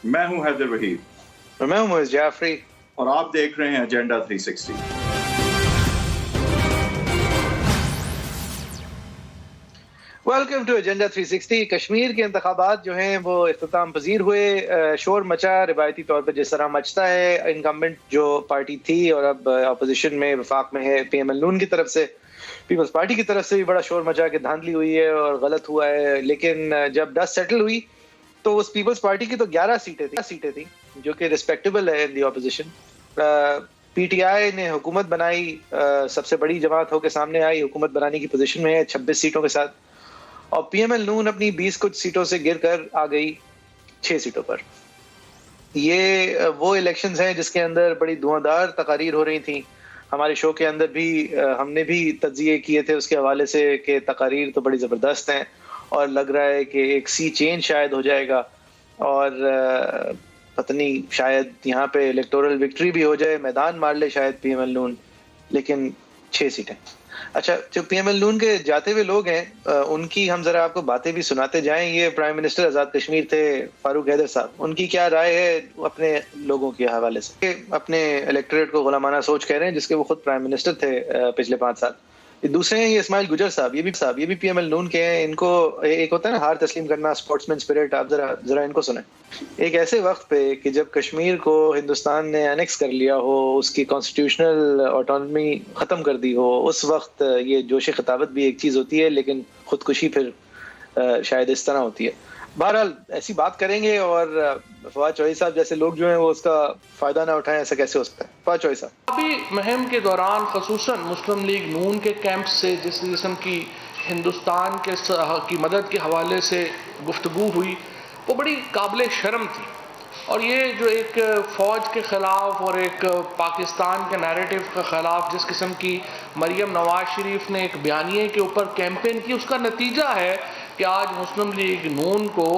میں ہوں حیدر وحید اور میں ہوں معز جعفری، اور آپ دیکھ رہے ہیں agenda 360۔ Welcome to agenda 360۔ Kashmir کے انتخابات جو ہیں وہ اختتام پذیر ہوئے، شور مچا روایتی طور پر جس طرح مچتا ہے۔ انکمبنٹ جو پارٹی تھی اور اب اپوزیشن میں وفاق میں ہے پی ایم ایل نون کی طرف سے، پیپلز پارٹی کی طرف سے بھی بڑا شور مچا کہ دھاندلی ہوئی ہے اور غلط ہوا ہے، لیکن جب ڈسٹ سیٹل ہوئی تو اس پیپلز پارٹی کی تو 11 سیٹیں تھیں جو کہ ریسپیکٹیبل ہے ان دی اپوزیشن۔ پی ٹی آئی نے حکومت بنائی، سب سے بڑی جماعت ہو کے سامنے آئی، حکومت بنانے کی پوزیشن میں ہے 26 سیٹوں کے ساتھ، اور پی ایم ایل نون اپنی 20 کچھ سیٹوں سے گر کر آ گئی 6 سیٹوں پر۔ یہ وہ الیکشنز ہیں جس کے اندر بڑی دھواں تقاریر ہو رہی تھیں۔ ہمارے شو کے اندر بھی ہم نے بھی تجزیے کیے تھے اس کے حوالے سے کہ تقاریر تو بڑی زبردست ہیں، اور لگ رہا ہے کہ ایک سی چینج شاید ہو جائے گا، اور پتہ نہیں شاید یہاں پہ الیکٹورل وکٹری بھی ہو جائے، میدان مار لے شاید پی ایم ایل نون، لیکن 6 سیٹیں۔ اچھا، جو پی ایم ایل نون کے جاتے ہوئے لوگ ہیں ان کی ہم ذرا آپ کو باتیں بھی سناتے جائیں۔ یہ پرائم منسٹر آزاد کشمیر تھے فاروق حیدر صاحب، ان کی کیا رائے ہے اپنے لوگوں کے حوالے سے؟ اپنے الیکٹوریٹ کو غلامانہ سوچ کہہ رہے ہیں، جس کے وہ خود پرائم منسٹر تھے پچھلے 5 سال۔ دوسرے ہیں یہ اسماعیل گجر صاحب، یہ بھی پی ایم ایل نون کے ہیں۔ ان کو ایک ہوتا ہے نا ہار تسلیم کرنا، اسپورٹس مین اسپرٹ، آپ ذرا ان کو سنیں۔ ایک ایسے وقت پہ کہ جب کشمیر کو ہندوستان نے انیکس کر لیا ہو، اس کی کانسٹیٹیوشنل آٹونومی ختم کر دی ہو، اس وقت یہ جوش خطابت بھی ایک چیز ہوتی ہے، لیکن خودکشی پھر شاید اس طرح ہوتی ہے۔ بہرحال ایسی بات کریں گے، اور فواد چوہدری صاحب جیسے لوگ جو ہیں وہ اس کا فائدہ نہ اٹھائیں، ایسا کیسے ہو سکتا ہے؟ فواد چوہدری صاحب، ابھی مہم کے دوران خصوصاً مسلم لیگ نون کے کیمپ سے جس قسم کی ہندوستان کی مدد کے حوالے سے گفتگو ہوئی، وہ بڑی قابل شرم تھی، اور یہ جو ایک فوج کے خلاف اور ایک پاکستان کے نیریٹو کے خلاف جس قسم کی مریم نواز شریف نے ایک بیانیے کے اوپر کیمپین کی، اس کا نتیجہ ہے کہ آج مسلم لیگ نون کو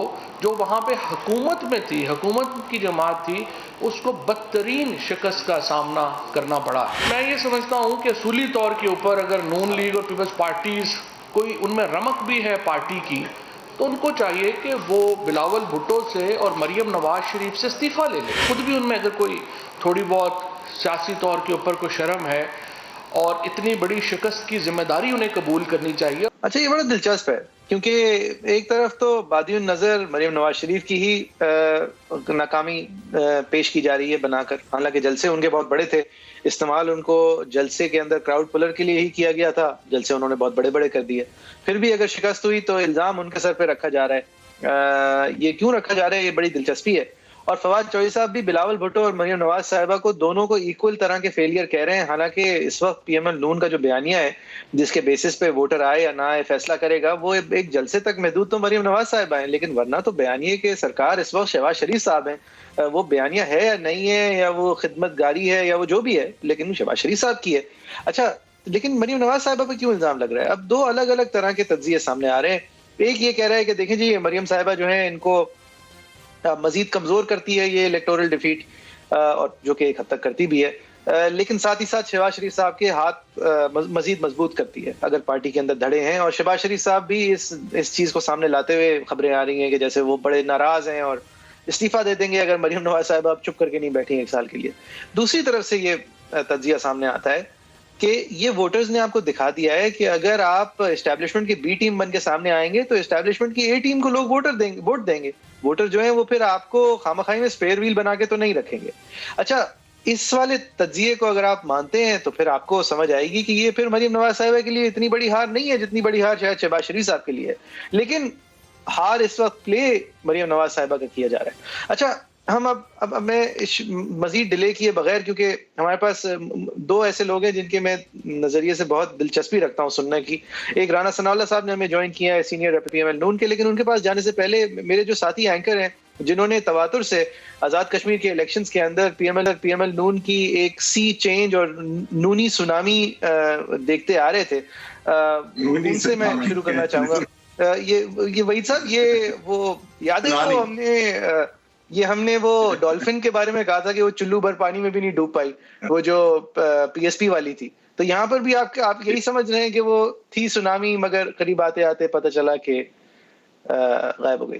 جو وہاں پہ حکومت میں تھی، حکومت کی جماعت تھی، اس کو بدترین شکست کا سامنا کرنا پڑا۔ میں یہ سمجھتا ہوں کہ اصولی طور کے اوپر اگر نون لیگ اور پیپلز پارٹیز کوئی ان میں رمق بھی ہے پارٹی کی، تو ان کو چاہیے کہ وہ بلاول بھٹو سے اور مریم نواز شریف سے استعفیٰ لے لیں۔ خود بھی ان میں اگر کوئی تھوڑی بہت سیاسی طور کے اوپر کوئی شرم ہے، اور اتنی بڑی شکست کی ذمہ داری انہیں قبول کرنی چاہیے۔ اچھا یہ بڑا دلچسپ ہے، کیونکہ ایک طرف تو بادی النظر مریم نواز شریف کی ہی ناکامی پیش کی جا رہی ہے بنا کر، حالانکہ جلسے ان کے بہت بڑے تھے، استعمال ان کو جلسے کے اندر کراؤڈ پلر کے لیے ہی کیا گیا تھا، جلسے انہوں نے بہت بڑے بڑے کر دیے۔ پھر بھی اگر شکست ہوئی تو الزام ان کے سر پہ رکھا جا رہا ہے۔ یہ کیوں رکھا جا رہا ہے، یہ بڑی دلچسپی ہے۔ اور فواد چوہدری صاحب بھی بلاول بھٹو اور مریم نواز صاحبہ کو دونوں کو ایکول طرح کے فیلئر کہہ رہے ہیں، حالانکہ اس وقت پی ایم ایل نون کا جو بیانیہ ہے جس کے بیسس پہ ووٹر آئے یا نہ آئے فیصلہ کرے گا، وہ ایک جلسے تک محدود تو مریم نواز صاحبہ ہیں، لیکن ورنہ تو بیانیے کے سرکار اس وقت شہباز شریف صاحب ہیں۔ وہ بیانیہ ہے یا نہیں ہے، یا وہ خدمت گاری ہے، یا وہ جو بھی ہے، لیکن شہباز شریف صاحب کی ہے۔ اچھا، لیکن مریم نواز صاحبہ پہ کیوں الزام لگ رہا ہے؟ اب 2 الگ الگ طرح کے تجزیے سامنے آ رہے ہیں۔ ایک یہ کہہ رہا ہے کہ دیکھیں جی، مریم صاحبہ جو ہیں ان کو مزید کمزور کرتی ہے یہ الیکٹورل ڈیفیٹ، اور جو کہ ایک حد تک کرتی بھی ہے، لیکن ساتھ ہی ساتھ شہباز شریف صاحب کے ہاتھ مزید مضبوط کرتی ہے اگر پارٹی کے اندر دھڑے ہیں۔ اور شہباز شریف صاحب بھی اس چیز کو سامنے لاتے ہوئے خبریں آ رہی ہیں کہ جیسے وہ بڑے ناراض ہیں اور استعفیٰ دے دیں گے اگر مریم نواز صاحبہ اب چپ کر کے نہیں بیٹھی 1 سال کے لیے۔ دوسری طرف سے یہ تجزیہ سامنے آتا ہے کہ یہ ووٹرز نے آپ کو دکھا دیا ہے کہ اگر آپ اسٹیبلشمنٹ کی بی ٹیم بن کے سامنے آئیں گے تو اسٹیبلشمنٹ کی اے ٹیم کو لوگ ووٹ دیں گے۔ ووٹر جو ہیں وہ پھر آپ کو خامخواہی میں اسپیئر ویل بنا کے تو نہیں رکھیں گے۔ اچھا، اس والے تجزیے کو اگر آپ مانتے ہیں تو پھر آپ کو سمجھ آئے گی کہ یہ پھر مریم نواز صاحبہ کے لیے اتنی بڑی ہار نہیں ہے جتنی بڑی ہار شاید شہباز شریف صاحب کے لیے ہے، لیکن ہار اس وقت پلے مریم نواز صاحبہ کا کیا جا رہا ہے۔ اچھا، ہم اب میں مزید ڈیلے کیے بغیر، کیونکہ ہمارے پاس 2 ایسے لوگ ہیں جن کے میں نظریے سے بہت دلچسپی رکھتا ہوں سننے کی۔ ایک رانا ثناء اللہ صاحب نے ہمیں جوائن کیا ہے، سینئر پی ایم ایل نون کے، لیکن ان کے پاس جانے سے پہلے میرے جو ساتھی اینکر ہیں جنہوں نے تواتر سے آزاد کشمیر کے الیکشنز کے اندر پی ایم ایل نون کی ایک سی چینج اور نونی سونامی دیکھتے آ رہے تھے، ان سے میں شروع کرنا چاہوں گا۔ یہ وحید صاحب، یہ وہ یاد ہے ہم نے وہ ڈولفن کے بارے میں کہا تھا کہ وہ چلو بھر پانی میں بھی نہیں ڈوب پائی، وہ جو پی ایس پی والی تھی، تو یہاں پر بھی آپ یہی سمجھ رہے ہیں کہ وہ تھی سونامی، مگر قریب آتے آتے پتہ چلا کہ غائب ہو گئی۔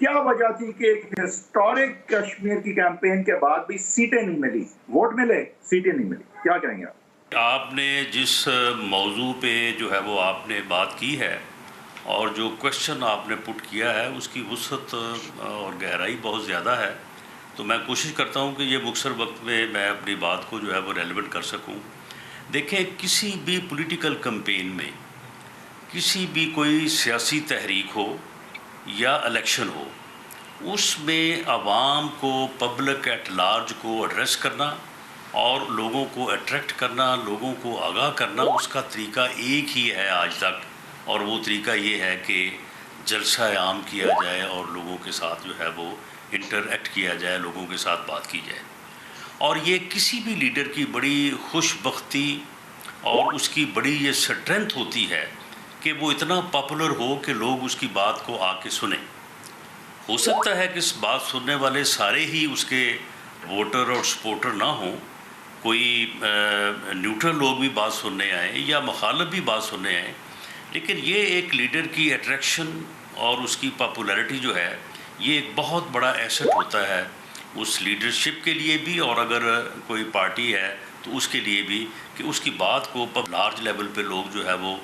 کیا وجہ تھی کہ ایک ہسٹورک کشمیر کی کیمپین کے بعد بھی سیٹیں نہیں ملی؟ ووٹ ملے، سیٹیں نہیں ملی، کیا کہیں گے آپ؟ آپ نے جس موضوع پہ جو ہے وہ آپ نے بات کی ہے اور جو کوشچن آپ نے پٹ کیا ہے اس کی وسعت اور گہرائی بہت زیادہ ہے، تو میں کوشش کرتا ہوں کہ یہ مختصر وقت میں اپنی بات کو جو ہے وہ ریلیونٹ کر سکوں۔ دیکھیں، کسی بھی پولیٹیکل کمپین میں، کسی بھی کوئی سیاسی تحریک ہو یا الیکشن ہو، اس میں عوام کو، پبلک ایٹ لارج کو ایڈریس کرنا اور لوگوں کو اٹریکٹ کرنا، لوگوں کو آگاہ کرنا، اس کا طریقہ ایک ہی ہے آج تک، اور وہ طریقہ یہ ہے کہ جلسہ عام کیا جائے اور لوگوں کے ساتھ جو ہے وہ انٹریکٹ کیا جائے، لوگوں کے ساتھ بات کی جائے۔ اور یہ کسی بھی لیڈر کی بڑی خوش بختی اور اس کی بڑی یہ اسٹرینتھ ہوتی ہے کہ وہ اتنا پاپولر ہو کہ لوگ اس کی بات کو آ کے سنیں۔ ہو سکتا ہے کہ اس بات سننے والے سارے ہی اس کے ووٹر اور سپورٹر نہ ہوں، کوئی نیوٹرل لوگ بھی بات سننے آئیں یا مخالف بھی بات سننے آئیں، لیکن یہ ایک لیڈر کی اٹریکشن اور اس کی پاپولیرٹی جو ہے، یہ ایک بہت بڑا ایسٹ ہوتا ہے اس لیڈرشپ کے لیے بھی، اور اگر کوئی پارٹی ہے تو اس کے لیے بھی، کہ اس کی بات کو لارج لیول پہ لوگ جو ہے وہ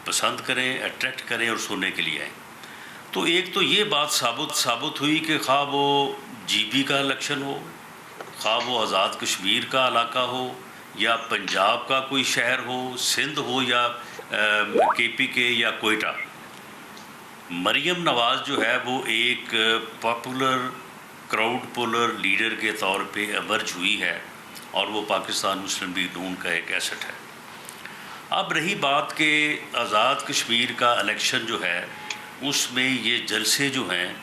پسند کریں، اٹریکٹ کریں اور سننے کے لیے آئیں۔ تو ایک تو یہ بات ثابت ہوئی کہ خواہ وہ جی پی کا الیکشن ہو، خواہ وہ آزاد کشمیر کا علاقہ ہو، یا پنجاب کا کوئی شہر ہو، سندھ ہو، یا کے پی کے یا کوئٹہ، مریم نواز جو ہے وہ ایک پاپولر کراؤڈ پولر لیڈر کے طور پہ ایمرج ہوئی ہے، اور وہ پاکستان مسلم لیگ نون کا ایک ایسٹ ہے۔ اب رہی بات کہ آزاد کشمیر کا الیکشن جو ہے، اس میں یہ جلسے جو ہیں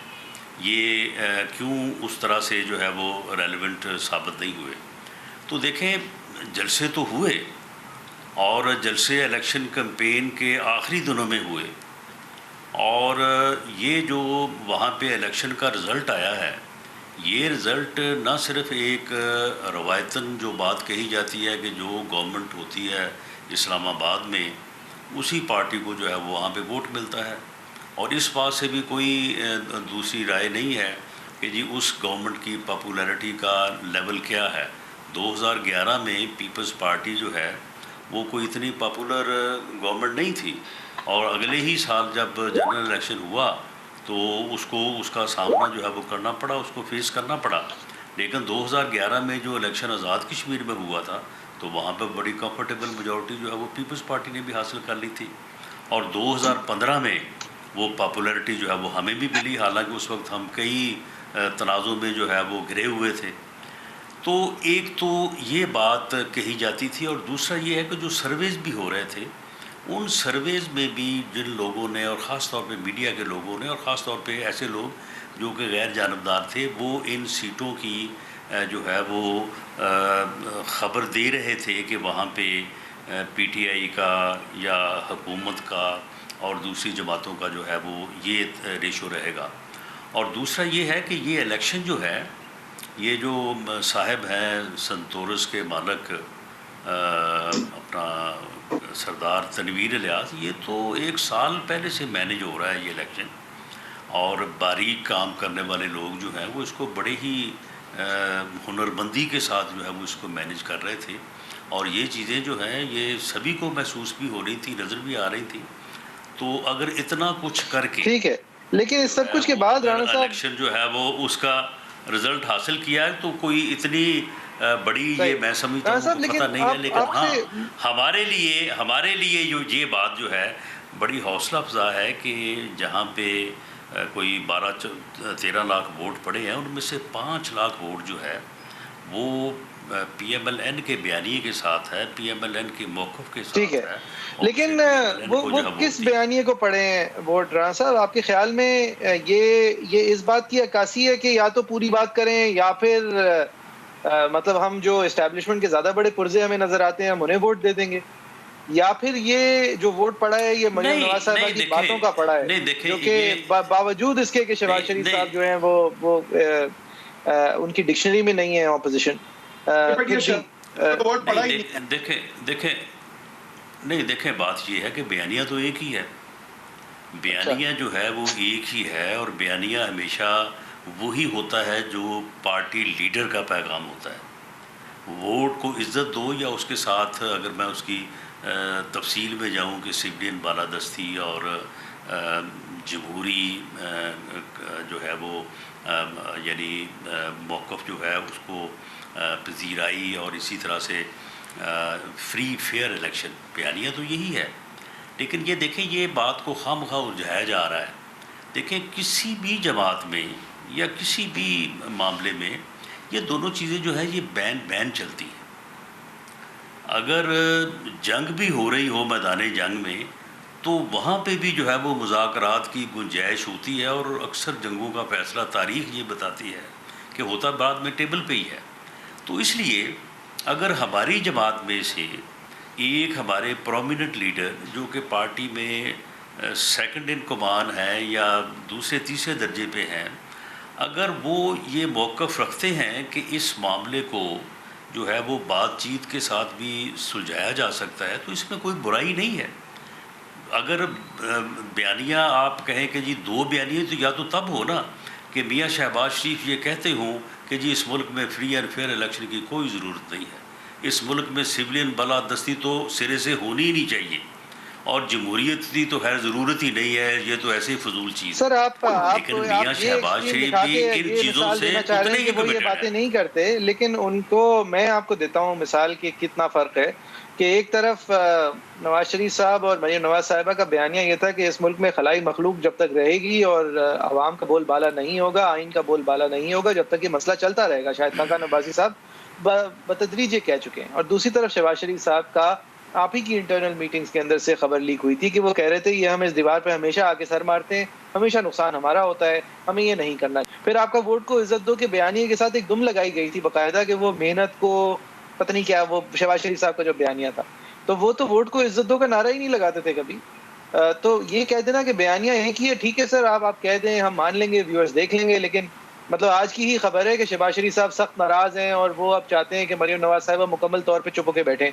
یہ کیوں اس طرح سے جو ہے وہ ریلیونٹ ثابت نہیں ہوئے؟ تو دیکھیں، جلسے تو ہوئے، اور جلسے الیکشن کمپین کے آخری دنوں میں ہوئے، اور یہ جو وہاں پہ الیکشن کا رزلٹ آیا ہے، یہ رزلٹ نہ صرف ایک روایتاً جو بات کہی جاتی ہے کہ جو گورنمنٹ ہوتی ہے اسلام آباد میں، اسی پارٹی کو جو ہے وہ وہاں پہ ووٹ ملتا ہے، اور اس بات سے بھی کوئی دوسری رائے نہیں ہے کہ جی اس گورنمنٹ کی پاپولیرٹی کا لیول کیا ہے۔ 2011 میں پیپلز پارٹی جو ہے وہ کوئی اتنی پاپولر گورنمنٹ نہیں تھی، اور اگلے ہی سال جب جنرل الیکشن ہوا تو اس کا سامنا جو ہے وہ کرنا پڑا، اس کو فیس کرنا پڑا۔ لیکن 2011 میں جو الیکشن آزاد کشمیر میں ہوا تھا تو وہاں پہ بڑی کمفرٹیبل میجورٹی جو ہے وہ پیپلز پارٹی نے بھی حاصل کر لی تھی، اور 2015 میں وہ پاپولیرٹی جو ہے وہ ہمیں بھی ملی، حالانکہ اس وقت ہم کئی تنازع میں جو ہے وہ گھرے ہوئے تھے۔ تو ایک تو یہ بات کہی جاتی تھی، اور دوسرا یہ ہے کہ جو سرویز بھی ہو رہے تھے، ان سرویز میں بھی جن لوگوں نے، اور خاص طور پہ میڈیا کے لوگوں نے، اور خاص طور پہ ایسے لوگ جو کہ غیر جانبدار تھے، وہ ان سیٹوں کی جو ہے وہ خبر دے رہے تھے کہ وہاں پہ پی ٹی آئی کا یا حکومت کا اور دوسری جماعتوں کا جو ہے وہ یہ ریشو رہے گا۔ اور دوسرا یہ ہے کہ یہ الیکشن جو ہے، یہ جو صاحب ہیں سنتورس کے مالک اپنا سردار تنویر الیاس، یہ تو 1 سال پہلے سے مینیج ہو رہا ہے یہ الیکشن، اور باریک کام کرنے والے لوگ جو ہیں وہ اس کو بڑے ہی ہنرمندی کے ساتھ جو ہے وہ اس کو مینیج کر رہے تھے، اور یہ چیزیں جو ہیں یہ سبھی کو محسوس بھی ہو رہی تھی، نظر بھی آ رہی تھی۔ تو اگر اتنا کچھ کر کے ٹھیک ہے، لیکن اس سب کچھ کے بعد رانا صاحب الیکشن جو ہے وہ اس کا رزلٹ حاصل کیا ہے، تو کوئی اتنی بڑی یہ میں سمجھتا ہوں کہ پتہ نہیں ہے، لیکن ہاں ہمارے لیے جو یہ بات جو ہے بڑی حوصلہ افزا ہے کہ جہاں پہ کوئی 12-13 لاکھ ووٹ پڑے ہیں، ان میں سے 5 لاکھ ووٹ جو ہے وہ پی ایم ایل این کے بیانیے کے ساتھ ہے، پی ایم ایل این کے موقف کے ساتھ ہے۔ لیکن وہ کس بیانیے کو پڑھے ہیں ووٹ رانا صاحب؟ آپ کے خیال میں یہ اس بات کی عکاسی ہے کہ یا تو پوری بات کریں، یا پھر مطلب ہم جو اسٹیبلشمنٹ کے زیادہ بڑے پرزے ہمیں نظر آتے ہیں ہم انہیں ووٹ دے دیں گے، یا پھر یہ جو ووٹ پڑا ہے یہ مریم نواز صاحبہ کی باتوں کا پڑا ہے، جو کہ باوجود اس کے کہ شہباز شریف صاحب جو ہیں وہ ان کی ڈکشنری میں نہیں ہے اپوزیشن۔ دیکھیں بات یہ ہے کہ بیانیہ تو ایک ہی ہے، بیانیہ جو ہے وہ ایک ہی ہے، اور بیانیہ ہمیشہ وہی ہوتا ہے جو پارٹی لیڈر کا پیغام ہوتا ہے۔ ووٹ کو عزت دو، یا اس کے ساتھ اگر میں اس کی تفصیل میں جاؤں کہ سویلین بالادستی اور جمہوری جو ہے وہ یعنی موقف جو ہے اس کو پذیرائی، اور اسی طرح سے فری فیئر الیکشن، بیانیہ تو یہی ہے۔ لیکن یہ دیکھیں، یہ بات کو خام خواہ الجھایا جا رہا ہے۔ دیکھیں، کسی بھی جماعت میں یا کسی بھی معاملے میں یہ دونوں چیزیں جو ہے یہ بین چلتی ہیں۔ اگر جنگ بھی ہو رہی ہو میدان جنگ میں، تو وہاں پہ بھی جو ہے وہ مذاکرات کی گنجائش ہوتی ہے، اور اکثر جنگوں کا فیصلہ تاریخ یہ بتاتی ہے کہ ہوتا بعد میں ٹیبل پہ ہی ہے۔ تو اس لیے اگر ہماری جماعت میں سے ایک ہمارے پرومیننٹ لیڈر جو کہ پارٹی میں سیکنڈ ان کمان ہیں یا دوسرے تیسرے درجے پہ ہیں، اگر وہ یہ موقف رکھتے ہیں کہ اس معاملے کو جو ہے وہ بات چیت کے ساتھ بھی سلجھایا جا سکتا ہے، تو اس میں کوئی برائی نہیں ہے۔ اگر بیانیہ آپ کہیں کہ جی دو بیانیے، تو یا تو تب ہو نا کہ میاں شہباز شریف یہ کہتے ہوں کہ جی اس ملک میں فری اینڈ فیئر الیکشن کی کوئی ضرورت نہیں ہے، اس ملک میں سویلین بالادستی تو سرے سے ہونی ہی نہیں چاہیے، اور جمہوریت کی تو خیر ضرورت ہی نہیں ہے، یہ تو ایسے ہی فضول چیز سر ہے۔ آپ لیکن میاں شہباز شریف بھی ان چیزوں سے اتنے ہی وہ یہ کمیٹڈ باتیں ہیں۔ نہیں کرتے، لیکن ان کو میں آپ کو دیتا ہوں مثال کہ کتنا فرق ہے کہ ایک طرف نواز شریف صاحب اور مریم نواز صاحبہ کا بیانیہ یہ تھا کہ اس ملک میں خلائی مخلوق جب تک رہے گی اور عوام کا بول بالا نہیں ہوگا، آئین کا بول بالا نہیں ہوگا، جب تک یہ مسئلہ چلتا رہے گا۔ شاہد خاقان عباسی صاحب بتدریج یہ کہہ چکے ہیں۔ اور دوسری طرف شہباز شریف صاحب کا آپ ہی کی انٹرنل میٹنگز کے اندر سے خبر لیک ہوئی تھی کہ وہ کہہ رہے تھے یہ ہم اس دیوار پہ ہمیشہ آ کے سر مارتے ہیں، ہمیشہ نقصان ہمارا ہوتا ہے، ہمیں یہ نہیں کرنا۔ پھر آپ کا ووٹ کو عزت دو کے بیانیے کے ساتھ ایک دم لگائی گئی تھی باقاعدہ کہ وہ محنت کو پتہ نہیں کیا، وہ شہباز شریف صاحب کا جو بیانیہ تھا، تو وہ تو ووٹ کو عزت دو کا نعرہ ہی نہیں لگاتے تھے کبھی۔ تو یہ کہہ دینا کہ بیانیہ ایک ہی ہے، ٹھیک ہے سر، آپ کہہ دیں، ہم مان لیں گے، ویورز دیکھ لیں گے، لیکن مطلب آج کی ہی خبر ہے کہ شہباز شریف صاحب سخت ناراض ہیں اور وہ اب چاہتے ہیں کہ مریم نواز صاحبہ مکمل طور پہ چپ ہو کے بیٹھیں۔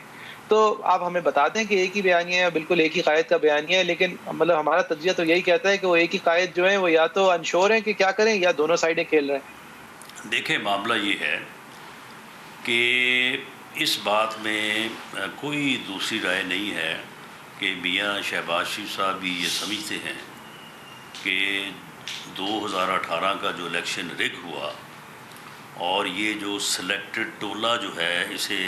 تو آپ ہمیں بتا دیں کہ ایک ہی بیانیہ ہے، بالکل ایک ہی قائد کا بیانیہ ہے، لیکن مطلب ہمارا تجزیہ تو یہی کہتا ہے کہ وہ ایک ہی قائد جو ہیں وہ یا تو انشور ہیں کہ کیا کریں، یا دونوں سائڈیں کھیل رہے ہیں۔ دیکھیں، معاملہ یہ ہے کہ اس بات میں کوئی دوسری رائے نہیں ہے کہ میاں شہباز شریف صاحب بھی یہ سمجھتے ہیں کہ 2018 کا جو الیکشن رگ ہوا اور یہ جو سلیکٹڈ ٹولہ جو ہے اسے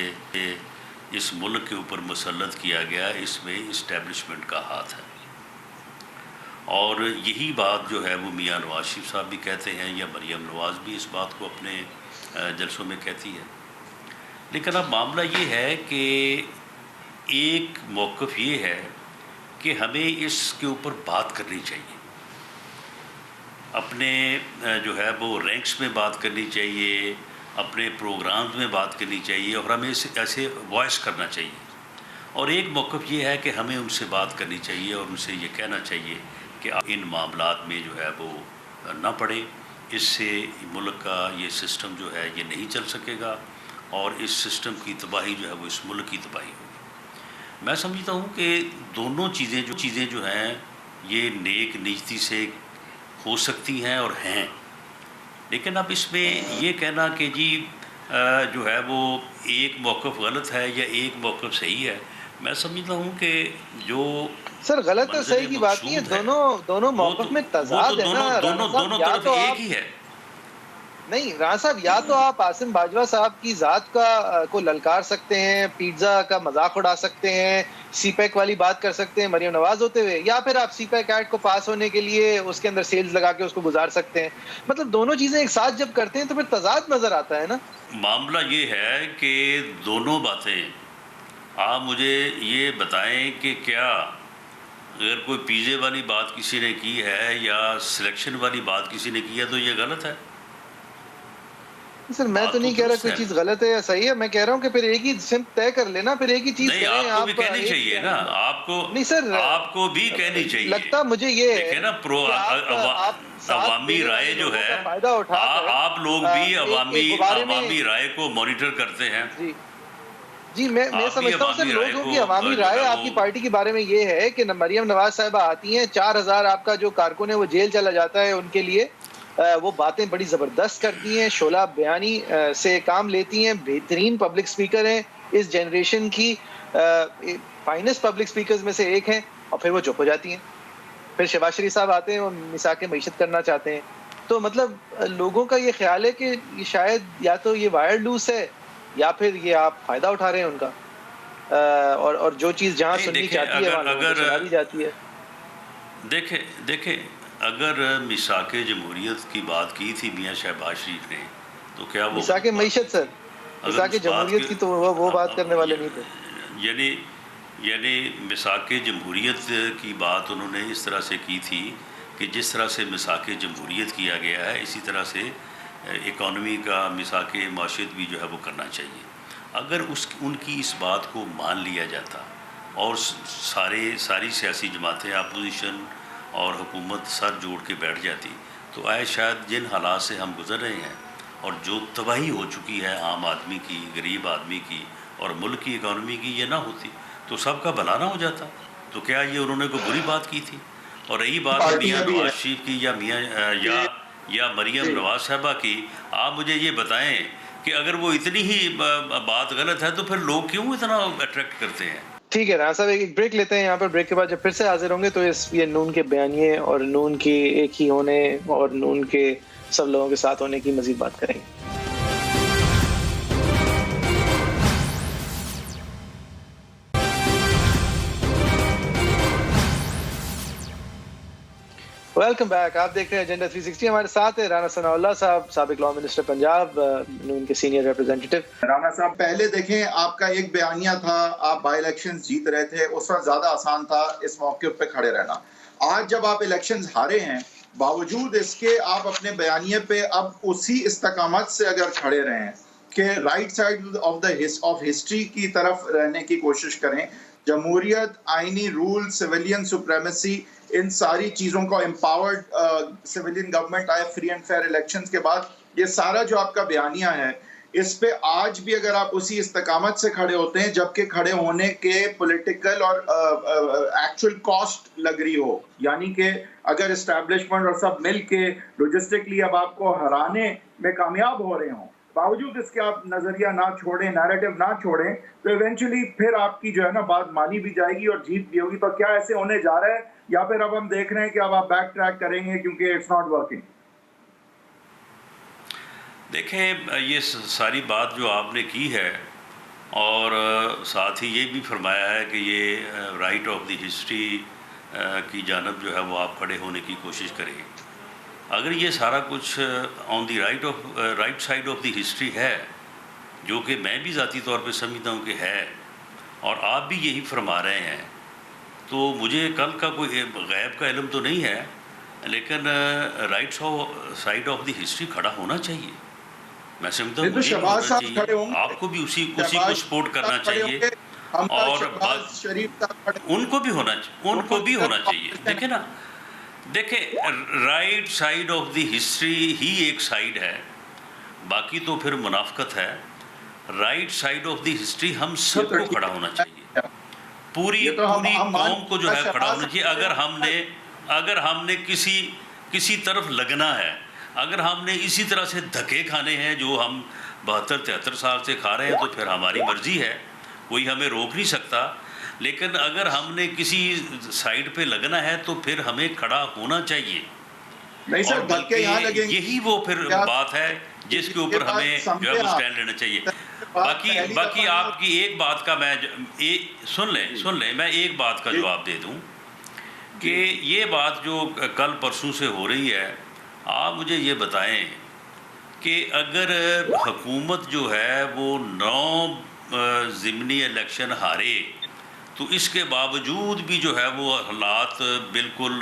اس ملک کے اوپر مسلط کیا گیا، اس میں اسٹیبلشمنٹ کا ہاتھ ہے، اور یہی بات جو ہے وہ میاں نواز شریف صاحب بھی کہتے ہیں، یا مریم نواز بھی اس بات کو اپنے جلسوں میں کہتی ہے۔ لیکن اب معاملہ یہ ہے کہ ایک موقف یہ ہے کہ ہمیں اس کے اوپر بات کرنی چاہیے، اپنے جو ہے وہ رینکس میں بات کرنی چاہیے، اپنے پروگرامز میں بات کرنی چاہیے، اور ہمیں ایسے وائس کرنا چاہیے۔ اور ایک موقف یہ ہے کہ ہمیں ان سے بات کرنی چاہیے اور ان سے یہ کہنا چاہیے کہ آپ ان معاملات میں جو ہے وہ نہ پڑیں، اس سے ملک کا یہ سسٹم جو ہے یہ نہیں چل سکے گا، اور اس سسٹم کی تباہی جو ہے وہ اس ملک کی تباہی ہوگی۔ میں سمجھتا ہوں کہ دونوں چیزیں جو ہیں یہ نیک نیتی سے ہو سکتی ہیں اور ہیں، لیکن اب اس میں یہ کہنا کہ جی جو ہے وہ ایک موقف غلط ہے یا ایک موقف صحیح ہے، میں سمجھتا ہوں کہ جو سر غلط اور صحیح کی بات نہیں ہے، دونوں موقف میں تضاد ہے نا، دونوں طرف ایک ہی ہے۔ نہیں رانا صاحب، یا تو آپ عاصم باجوہ صاحب کی ذات کو للکار سکتے ہیں، پیزا کا مذاق اڑا سکتے ہیں، سی پیک والی بات کر سکتے ہیں مریم نواز ہوتے ہوئے، یا پھر آپ سی پیک ایکٹ کو پاس ہونے کے لیے اس کے اندر سیلز لگا کے اس کو گزار سکتے ہیں۔ مطلب دونوں چیزیں ایک ساتھ جب کرتے ہیں تو پھر تضاد نظر آتا ہے نا۔ معاملہ یہ ہے کہ دونوں باتیں، آپ مجھے یہ بتائیں کہ کیا اگر کوئی پیزے والی بات کسی نے کی ہے یا سلیکشن والی بات کسی نے کی ہے تو یہ غلط ہے؟ سر میں تو نہیں کہہ رہا کوئی چیز غلط ہے یا صحیح ہے، میں کہہ رہا ہوں کہ پھر ایک ہی سمت طے کر لینا، پھر ایک ہی چیز نہیں، کریں۔ آپ کو بھی کہنی چاہیے نا، نہیں سر، آپ کو بھی کہنی چاہیے۔ لگتا مجھے یہ دیکھیں نا، عوامی رائے جو ہے، آپ لوگ بھی عوامی رائے کو مانیٹر کرتے ہیں، جی میں آپ بھی سمجھتا ہوں سر عوامی رائے لوگوں کو کی عوامی جو رائے ہے آپ کی وہ پارٹی کے بارے میں یہ ہے کہ مریم نواز صاحبہ آتی ہیں 4000 آپ کا جو کارکن ہے وہ جیل چلا جاتا ہے ان کے لیے، وہ باتیں بڑی زبردست کرتی ہیں، شعلہ بیانی سے کام لیتی ہیں، بہترین پبلک سپیکر ہیں اس جنریشن کی، فائنسٹ پبلک سپیکرز میں سے ایک ہیں، اور پھر وہ چپ ہو جاتی ہیں. پھر شہباز شریف صاحب آتے ہیں وہ مساک معیشت کرنا چاہتے ہیں. تو مطلب لوگوں کا یہ خیال ہے کہ یہ شاید یا تو یہ وائر لوس ہے یا پھر یہ آپ فائدہ اٹھا رہے ہیں ان کا، اور جو چیز جہاں نہیں سننی دیکھیں، چاہتی ہے وہاں لوگوں کو سنا دی جاتی ہے. دیکھیں اگر میثاق جمہوریت کی بات کی تھی میاں شہباز شریف نے تو کیا وہ مساک غلط بات کی معیشت سر، تھی؟ اگر مساک اس بات جمہوریت کے کی تو وہ بات کرنے والے نہیں تھے. یعنی میثاق جمہوریت کی بات انہوں نے اس طرح سے کی تھی کہ جس طرح سے میثاق جمہوریت کیا گیا ہے اسی طرح سے اکانومی کا میثاق معیشت بھی جو ہے وہ کرنا چاہیے. اگر ان کی اس بات کو مان لیا جاتا اور ساری سیاسی جماعتیں اپوزیشن اور حکومت سر جوڑ کے بیٹھ جاتی تو آئے شاید جن حالات سے ہم گزر رہے ہیں اور جو تباہی ہو چکی ہے عام آدمی کی، غریب آدمی کی اور ملک کی اکانومی کی، یہ نہ ہوتی تو سب کا بھلا نہ ہو جاتا. تو کیا یہ انہوں نے کوئی بری بات کی تھی؟ اور رہی بات میاں پارٹیاں بھی نواز ہیں شریف کی یا مریم جی نواز صاحبہ کی، آپ مجھے یہ بتائیں کہ اگر وہ اتنی ہی بات غلط ہے تو پھر لوگ کیوں اتنا اٹریکٹ کرتے ہیں؟ ٹھیک ہے رانا صاحب ایک بریک لیتے ہیں یہاں پر. بریک کے بعد جب پھر سے حاضر ہوں گے تو اس یہ نون کے بیانیے اور نون کی ایک ہی ہونے اور نون کے سب لوگوں کے ساتھ ہونے کی مزید بات کریں گے. Welcome back. آپ دیکھ رہے ہیں ایجنڈا 360. ہمارے ساتھ ہے رانا ثناء اللہ صاحب، سابق لا منسٹر پنجاب، نون کے سینئر ریپرزینٹیٹو. رانا صاحب پہلے دیکھیں آپ کا ایک بیانیہ تھا، آپ بائی الیکشنز جیت رہے تھے، اس وقت زیادہ آسان تھا اس موقع پہ کھڑے رہنا. آج جب آپ الیکشنز ہارے ہیں باوجود اس کے آپ اپنے بیانیے پہ اب اسی استقامت سے اگر کھڑے رہیں کہ رائٹ سائڈ آف ہسٹری کی طرف رہنے کی کوشش کریں، جمہوریت، آئینی رول، سویلین سپریمیسی، ان ساری چیزوں کو امپاورڈ سویلین گورنمنٹ آئے فری اینڈ فیئر الیکشنز کے بعد، یہ سارا جو آپ کا بیانیہ ہے اس پہ آج بھی اگر آپ اسی استقامت سے کھڑے ہوتے ہیں جبکہ کھڑے ہونے کے پولیٹیکل اور ایکچوئل کاسٹ لگ رہی ہو، یعنی کہ اگر اسٹیبلشمنٹ اور سب مل کے لوجسٹکلی اب آپ کو ہرانے میں کامیاب ہو رہے ہوں، باوجود اس کے آپ نظریہ نہ چھوڑیں، نیریٹو نہ چھوڑیں، تو ایونچولی پھر آپ کی جو ہے نا بات مانی بھی جائے گی اور جیت بھی ہوگی. تو کیا ایسے ہونے جا رہا ہے یا پھر اب ہم دیکھ رہے ہیں کہ اب آپ بیک ٹریک کریں گے کیونکہ اٹس ناٹ ورکنگ؟ دیکھیں یہ ساری بات جو آپ نے کی ہے اور ساتھ ہی یہ بھی فرمایا ہے کہ یہ رائٹ آف دی ہسٹری کی جانب جو ہے وہ آپ کھڑے ہونے کی کوشش کریں. اگر یہ سارا کچھ on the right side of the history ہے، جو کہ میں بھی ذاتی طور پہ سمجھتا ہوں کہ ہے، اور آپ بھی یہی فرما رہے ہیں، تو مجھے کل کا کوئی غیب کا علم تو نہیں ہے، لیکن right side of the history کھڑا ہونا چاہیے. میں سمجھتا ہوں تو مجھے بھی شہباز ہونا صاحب چاہیے، کھڑے ہوں گے، آپ کو بھی اسی کو سپورٹ کرنا چاہیے، اور شہباز شریف صاحب کھڑے ان کو بھی ہونا چاہیے. دیکھیں نا، دیکھیں right side of the history ہی ایک سائڈ ہے، باقی تو پھر منافقت ہے. Right side of the history ہم سب کو کھڑا ہونا چاہیے، پوری قوم کو جو ہے کھڑا ہونا چاہیے. اگر ہم نے کسی طرف لگنا ہے، اگر ہم نے اسی طرح سے دھکے کھانے ہیں جو ہم 72-73 سال سے کھا رہے ہیں، تو پھر ہماری مرضی ہے، کوئی ہمیں روک نہیں سکتا. لیکن اگر ہم نے کسی سائڈ پہ لگنا ہے تو پھر ہمیں کھڑا ہونا چاہیے. نہیں اور سر، دھکے یہاں بلکہ لگیں گے، یہی وہ پھر بات ہے جس کے اوپر ہمیں جو ہے وہ اسٹینڈ لینا چاہیے. باقی آپ کی ایک بات کا میں سن لیں میں ایک بات کا جواب دے دوں کہ یہ بات جو کل پرسوں سے ہو رہی ہے، آپ مجھے یہ بتائیں کہ اگر حکومت جو ہے وہ 9 ضمنی الیکشن ہارے تو اس کے باوجود بھی جو ہے وہ حالات بالکل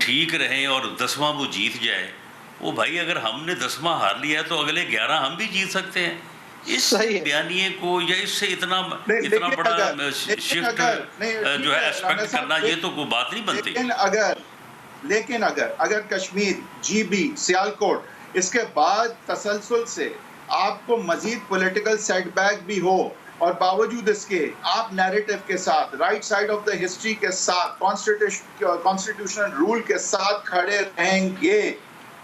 ٹھیک رہیں اور 10واں وہ جیت جائے، وہ بھائی اگر ہم نے 10واں ہار لیا ہے تو اگلے 11 ہم بھی جیت سکتے ہیں. اس بیانیے کو یا اس سے اتنا بڑا شفٹ جو ہے ایکسپیکٹ کرنا، یہ تو کوئی بات نہیں بنتی. لیکن اگر کشمیر، جی بی، سیالکوٹ اس کے بعد تسلسل سے آپ کو مزید پولیٹیکل سیٹ بیک بھی ہو، اور باوجود اس کے آپ نیریٹو کے ساتھ right side of the history کے ساتھ کانسٹیٹیوشنل رول کے ساتھ کھڑے رہیں گے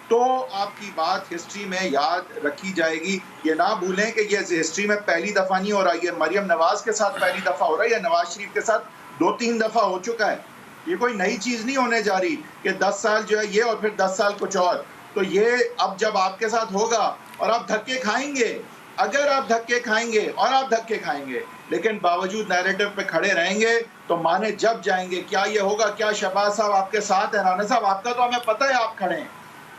تو آپ کی بات ہسٹری میں یاد رکھی جائے گی. یہ نہ بھولیں کہ یہ ہسٹری میں پہلی دفعہ نہیں ہو رہا, یہ مریم نواز کے ساتھ پہلی دفعہ ہو رہا ہے, یا نواز شریف کے ساتھ 2-3 دفعہ ہو چکا ہے. یہ کوئی نئی چیز نہیں ہونے جا رہی کہ 10 سال جو ہے یہ اور پھر 10 سال کچھ اور. تو یہ اب جب آپ کے ساتھ ہوگا اور آپ دھکے کھائیں گے, اگر آپ دھکے کھائیں گے اور آپ دھکے کھائیں گے لیکن باوجود نیریٹو پہ کھڑے رہیں گے تو مانے جب جائیں گے. کیا یہ ہوگا؟ کیا شہباز صاحب آپ کے ساتھ ہیں؟ رانا صاحب آپ کا تو ہمیں پتہ ہے آپ کھڑے ہیں.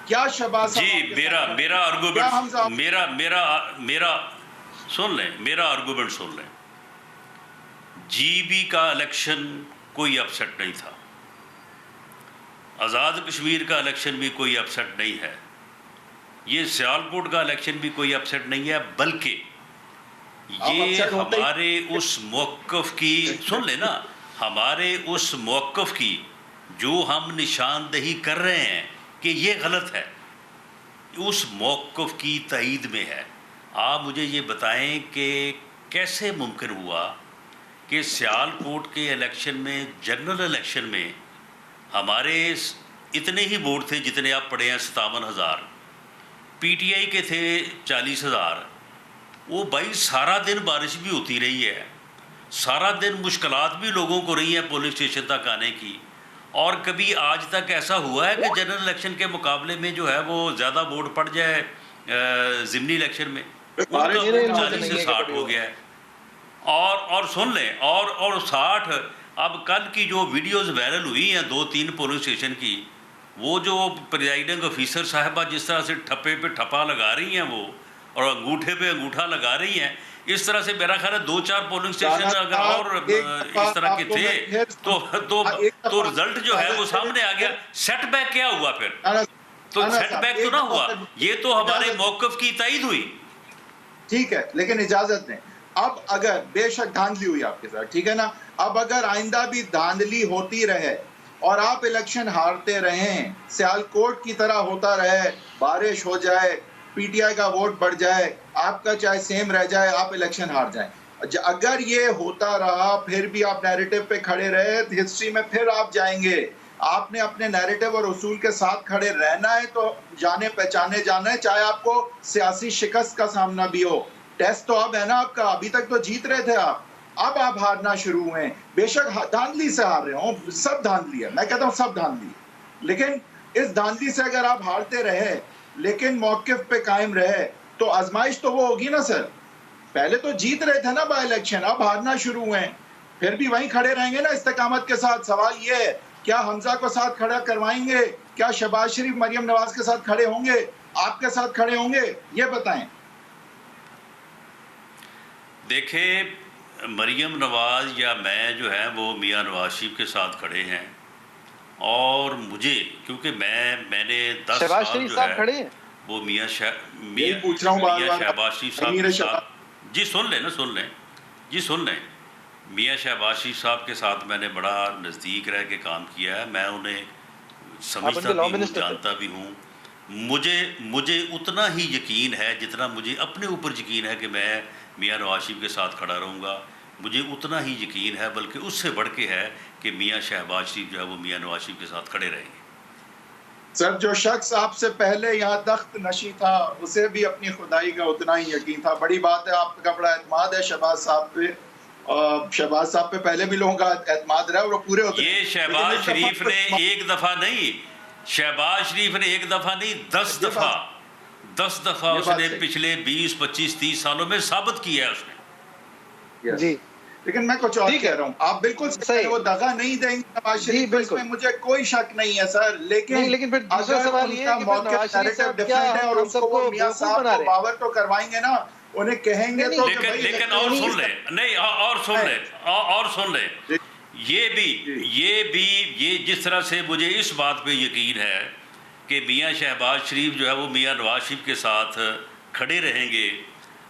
کیا شہباز صاحب جی میرا آرگومنٹ سن لیں. جی بی کا الیکشن کوئی اپسیٹ نہیں تھا, آزاد کشمیر کا الیکشن بھی کوئی اپسیٹ نہیں ہے, یہ سیالکوٹ کا الیکشن بھی کوئی اپسیٹ نہیں ہے, بلکہ یہ ہمارے اس موقف کی سن لیں نا, ہمارے اس موقف کی جو ہم نشاندہی کر رہے ہیں کہ یہ غلط ہے, اس موقف کی تائید میں ہے. آپ مجھے یہ بتائیں کہ کیسے ممکن ہوا کہ سیالکوٹ کے الیکشن میں, جنرل الیکشن میں ہمارے اتنے ہی ووٹ تھے جتنے آپ پڑھے ہیں 57,000, پی ٹی آئی کے تھے 40,000. وہ بھائی سارا دن بارش بھی ہوتی رہی ہے, سارا دن مشکلات بھی لوگوں کو رہی ہیں پولنگ اسٹیشن تک آنے کی, اور کبھی آج تک ایسا ہوا ہے کہ جنرل الیکشن کے مقابلے میں جو ہے وہ زیادہ ووٹ پڑ جائے ضمنی الیکشن میں, ان کا ووٹ 40 سے 60 ہو گیا ہے. اور سن لیں اور 60, اب کل کی جو ویڈیوز وائرل ہوئی ہیں 2-3 پولنگ اسٹیشن کی, وہ جو پریزائڈنگ آفیسر صاحبہ جس طرح سے ٹھپے پہ ٹھپا لگا رہی ہیں وہ, اور انگوٹھے پہ انگوٹھا لگا رہی ہیں, اس طرح سے میرا خیال ہے 2-4 پولنگ اسٹیشن اگر اور اس طرح کے تھے تو رزلٹ جو ہے وہ سامنے آ گیا. سیٹ بیک کیا ہوا پھر؟ تو سیٹ بیک تو نہ ہوا, یہ تو ہمارے موقف کی تائید ہوئی. ٹھیک ہے, لیکن اجازت دیں, اب اگر بے شک دھاندلی ہوئی آپ کے ساتھ, ٹھیک ہے نا, اب اگر آئندہ بھی دھاندلی ہوتی رہے اور آپ الیکشن ہارتے رہیں, سیالکوٹ کی طرح ہوتا رہے, بارش ہو جائے, پی ٹی آئی کا ووٹ بڑھ جائے, آپ کا چاہے سیم رہ جائے, آپ الیکشن ہار جائیں, اگر یہ ہوتا رہا پھر بھی آپ نیریٹو پہ کھڑے رہے, ہسٹری میں پھر آپ جائیں گے. آپ نے اپنے نیریٹو اور اصول کے ساتھ کھڑے رہنا ہے تو جانے پہچانے جانا ہے, چاہے آپ کو سیاسی شکست کا سامنا بھی ہو. ٹیسٹ تو اب ہے نا آپ کا, ابھی تک تو جیت رہے تھے اب آپ ہارنا شروع ہوئے. بے شک دھاندلی سے ہار رہے ہوں, سب دھاندلی ہے, میں کہتا ہوں سب دھاندلی, لیکن اس دھاندلی سے اگر آپ ہارتے رہے لیکن موقف پہ قائم رہے تو آزمائش تو وہ ہوگی نا سر. پہلے تو جیت رہے تھے نا بائی الیکشن, اب ہارنا شروع ہوئے, پھر بھی وہیں کھڑے رہیں گے نا استقامت کے ساتھ. سوال یہ ہے, کیا حمزہ کو ساتھ کھڑا کروائیں گے؟ کیا شہباز شریف مریم نواز کے ساتھ کھڑے ہوں گے, آپ کے ساتھ کھڑے ہوں گے؟ یہ بتائیں. دیکھیں, مریم نواز یا میں جو ہے وہ میاں نواز شریف کے ساتھ کھڑے ہیں, اور مجھے کیونکہ میں نے 10 سال جو ہے وہ میاں شہباز شریف صاحب کے ساتھ, جی سن لیں, میاں شہباز شریف صاحب کے ساتھ میں نے بڑا نزدیک رہ کے کام کیا ہے, میں انہیں سمجھتا بھی ہوں, جانتا بھی ہوں. مجھے اتنا ہی یقین ہے جتنا مجھے اپنے اوپر یقین ہے کہ میں میاں نواز شریف کے ساتھ کھڑا رہوں گا, مجھے اتنا ہی یقین ہے, بلکہ اس سے بڑھ کے ہے کہ میاں شہباز شریف جو ہے وہ میاں نواز شریف کے ساتھ کھڑے رہیں گے. سر, جو شخص آپ سے پہلے یہاں تخت نشی تھا اسے بھی اپنی خدائی کا اتنا ہی یقین تھا. بڑی بات ہے, آپ کا بڑا اعتماد ہے شہباز صاحب پہ, شہباز صاحب پہ پہلے بھی لوگوں کا اعتماد رہا, وہ پورے ہوتے. یہ شہباز شریف نے ایک دفعہ نہیں, 10 دفعہ اس نے پچھلے 20, 25, 30 سالوں میں ثابت کیا ہے اس نے. جی, لیکن میں کچھ اور کہہ رہا ہوں, آپ بالکل صحیح, وہ دغا نہیں دیں گے نواز شریف کو, اس میں مجھے کوئی شک نہیں ہے سر. لیکن پھر دوسرا سوال یہ ہے کہ نواز شریف صاحب کیا اور اس کو وہ میاں صاحب کو باور تو کروائیں گے نا, انہیں کہیں گے تو. لیکن اور سن لیں, نہیں اور سن لیں, یہ جس طرح سے مجھے اس بات پہ یقین ہے کہ میاں شہباز شریف جو ہے وہ میاں نواز شریف کے ساتھ کھڑے رہیں گے,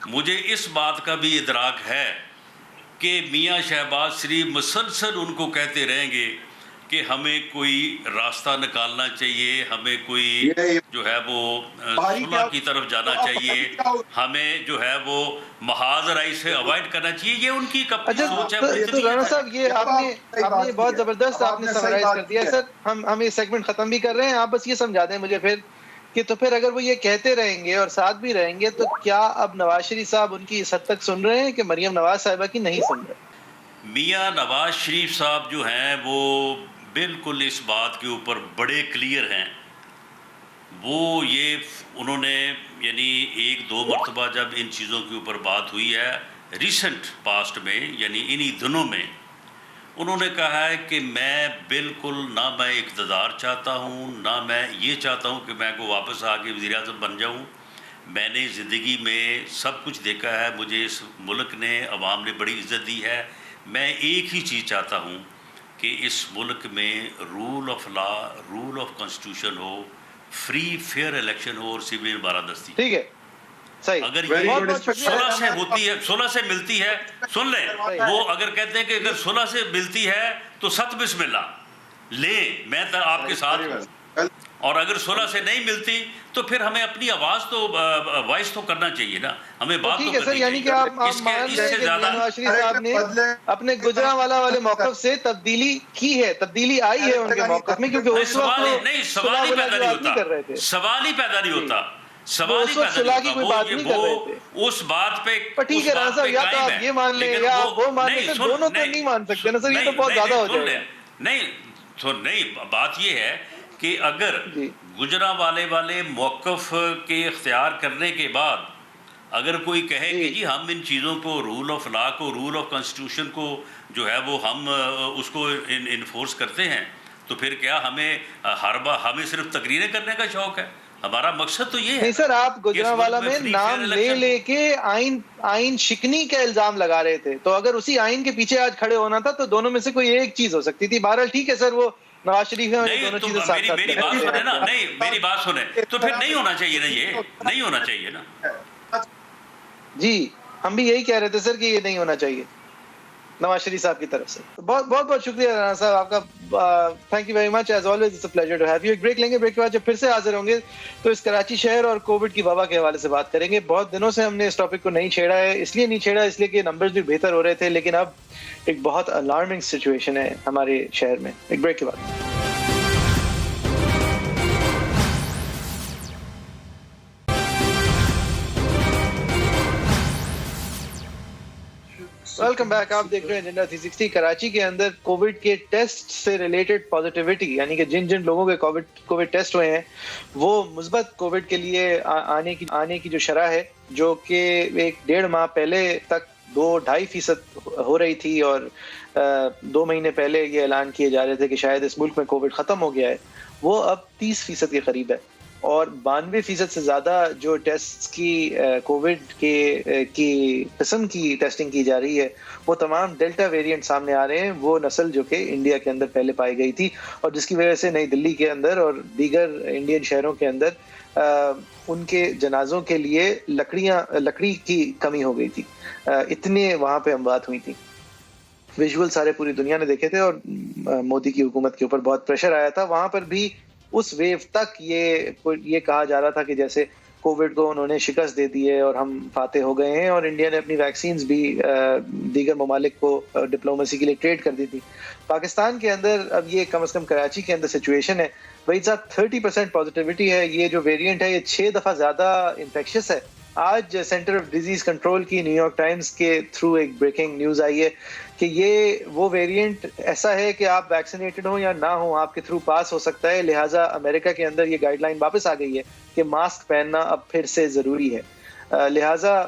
مجھے اس بات کا بھی ادراک ہے کہ میاں شہباز شریف مسلسل ان کو کہتے رہیں گے کہ ہمیں کوئی راستہ نکالنا چاہیے, ہمیں کوئی جو ہے وہ صلح کی طرف جانا چاہیے, ہمیں جو ہے وہ محاذ رائی سے اوائڈ کرنا چاہیے, یہ ان کی سوچ ہے. تو رانا صاحب یہ آپ نے بہت زبردست آپ نے سمرائز کر دیا ہے سر. ہم یہ سیگمنٹ ختم بھی کر رہے ہیں, آپ بس یہ سمجھا دیں مجھے پھر کہ تو پھر اگر وہ یہ کہتے رہیں گے اور ساتھ بھی رہیں گے تو کیا اب نواز شریف صاحب ان کی اس حد تک سن رہے ہیں کہ مریم نواز صاحبہ کی نہیں سن رہے؟ میاں نواز شریف صاحب جو ہیں وہ بالکل اس بات کے اوپر بڑے کلیئر ہیں. وہ یہ انہوں نے یعنی 1-2 مرتبہ جب ان چیزوں کے اوپر بات ہوئی ہے ریسنٹ پاسٹ میں, یعنی انہی دنوں میں, انہوں نے کہا ہے کہ میں بالکل نہ میں اقتدار چاہتا ہوں, نہ میں یہ چاہتا ہوں کہ میں کو واپس آ کے وزیر اعظم بن جاؤں. میں نے زندگی میں سب کچھ دیکھا ہے, مجھے اس ملک نے, عوام نے بڑی عزت دی ہے. میں ایک ہی چیز چاہتا ہوں کہ اس ملک میں rule of law, rule of constitution ہو, فری فیئر الیکشن ہو اور سول بالادستی. ٹھیک ہے, صحیح. اگر یہ 16 سے ہوتی ہے, 16 سے ملتی ہے, سن لیں, وہ اگر کہتے ہیں کہ اگر 16 سے ملتی ہے تو 7 بسم اللہ لیں, میں آپ کے ساتھ ہوں. اور اگر 16 سے نہیں ملتی تو پھر ہمیں اپنی آواز تو وائس تو کرنا چاہیے نا, ہمیں بات تو کرنی چاہیے. یعنی کہ آپ مان رہے ہیں کہ نواز شریف صاحب نے اپنے گجرانوالہ والے موقف سے تبدیلی کی ہے, تبدیلی آئی ہے ان کے موقف میں, کیونکہ اس وقت نہیں سوال ہی پیدا نہیں ہوتا, سوال ہی پیدا نہیں ہوتا, سوال ہی پیدا نہیں ہوتا. وہ اس بات پہ ٹھیک ہے رانا صاحب, یا تو آپ یہ مان لیں یا وہ مان لیں, دونوں تو نہیں مان سکتے نا سر, یہ تو بہت زیادہ ہو جائے گا. نہیں, بات یہ ہے کہ اگر گجرانوالے والے موقف کے اختیار کرنے کے بعد اگر کوئی کہے کہ جی ہم ان چیزوں کو, رول آف لا کو, رول آف کانسٹیٹیوشن کو جو ہے وہ ہم اس کو انفورس کرتے ہیں, تو پھر کیا ہمیں صرف تقریریں کرنے کا شوق ہے؟ ہمارا مقصد تو یہ ہے. نہیں سر, آپ گجرانوالہ میں نام لے کے آئین شکنی کا الزام لگا رہے تھے, تو اگر اسی آئین کے پیچھے آج کھڑے ہونا تھا تو دونوں میں سے کوئی ایک چیز ہو سکتی تھی. بہرحال ٹھیک ہے سر, وہ نواز شریف ہے, دونوں چیزیں ساتھ ساتھ میری بات سنیں نا, نہیں میری بات سنیں, تو پھر نہیں ہونا چاہیے نا, یہ نہیں ہونا چاہیے نا. جی ہم بھی یہی کہہ رہے تھے سر کہ یہ نہیں ہونا چاہیے نواز شریف صاحب کی طرف سے. بہت بہت شکریہ رانا صاحب آپ کا, thank you very much, as always it's a pleasure to have you. ایک بریک لیں گے, بریک کے بعد جب پھر سے حاضر ہوں گے تو اس کراچی شہر اور کووڈ کی وبا کے حوالے سے بات کریں گے. بہت دنوں سے ہم نے اس ٹاپک کو نہیں چھیڑا ہے, اس لیے کہ نمبرز بھی بہتر ہو رہے تھے, لیکن اب ایک بہت الارمنگ سچویشن ہے ہمارے شہر میں. ایک بریک کے بعد. ویلکم بیک, آپ دیکھ رہے ہیں ایجنڈا 360. کراچی کے اندر کووڈ کے ٹیسٹ سے ریلیٹڈ پازیٹیوٹی, یعنی کہ جن لوگوں کے کووڈ ٹیسٹ ہوئے ہیں وہ مثبت کووڈ کے لیے آنے کی جو شرح ہے, جو کہ 1.5 ماہ پہلے تک 2-2.5% ہو رہی تھی, اور 2 مہینے پہلے یہ اعلان کیے جا رہے تھے کہ شاید اس ملک میں کووڈ ختم ہو گیا ہے, وہ اب 30% کے قریب ہے. اور 92% سے زیادہ جو ٹیسٹ کی کووڈ کی قسم کی ٹیسٹنگ کی جا رہی ہے وہ تمام ڈیلٹا ویریئنٹ سامنے آ رہے ہیں, وہ نسل جو کہ انڈیا کے اندر پہلے پائی گئی تھی, اور جس کی وجہ سے نئی دلی کے اندر اور دیگر انڈین شہروں کے اندر ان کے جنازوں کے لیے لکڑی کی کمی ہو گئی تھی. اتنے وہاں پہ اموات ہوئی تھی. ویژول سارے پوری دنیا نے دیکھے تھے, اور مودی کی حکومت کے اوپر بہت پریشر آیا تھا. وہاں پر بھی اس ویو تک یہ کہا جا رہا تھا کہ جیسے کووڈ کو انہوں نے شکست دے دی ہے اور ہم فاتح ہو گئے ہیں, اور انڈیا نے اپنی ویکسینز بھی دیگر ممالک کو ڈپلومیسی کے لیے ٹریڈ کر دی تھی. پاکستان کے اندر اب یہ کم از کم کراچی کے اندر سچویشن ہے, وہی صاحب 30% پازیٹیوٹی ہے. یہ جو ویریئنٹ ہے یہ 6 دفعہ زیادہ انفیکشس ہے. آج سینٹر آف ڈیزیز کنٹرول کی نیو یارک ٹائمز کے تھرو ایک بریکنگ نیوز آئی ہے کہ یہ وہ ویریئنٹ ایسا ہے کہ آپ ویکسینیٹڈ ہوں یا نہ ہوں آپ کے تھرو پاس ہو سکتا ہے. لہٰذا امریکہ کے اندر یہ گائیڈ لائن واپس آ گئی ہے کہ ماسک پہننا اب پھر سے ضروری ہے. لہٰذا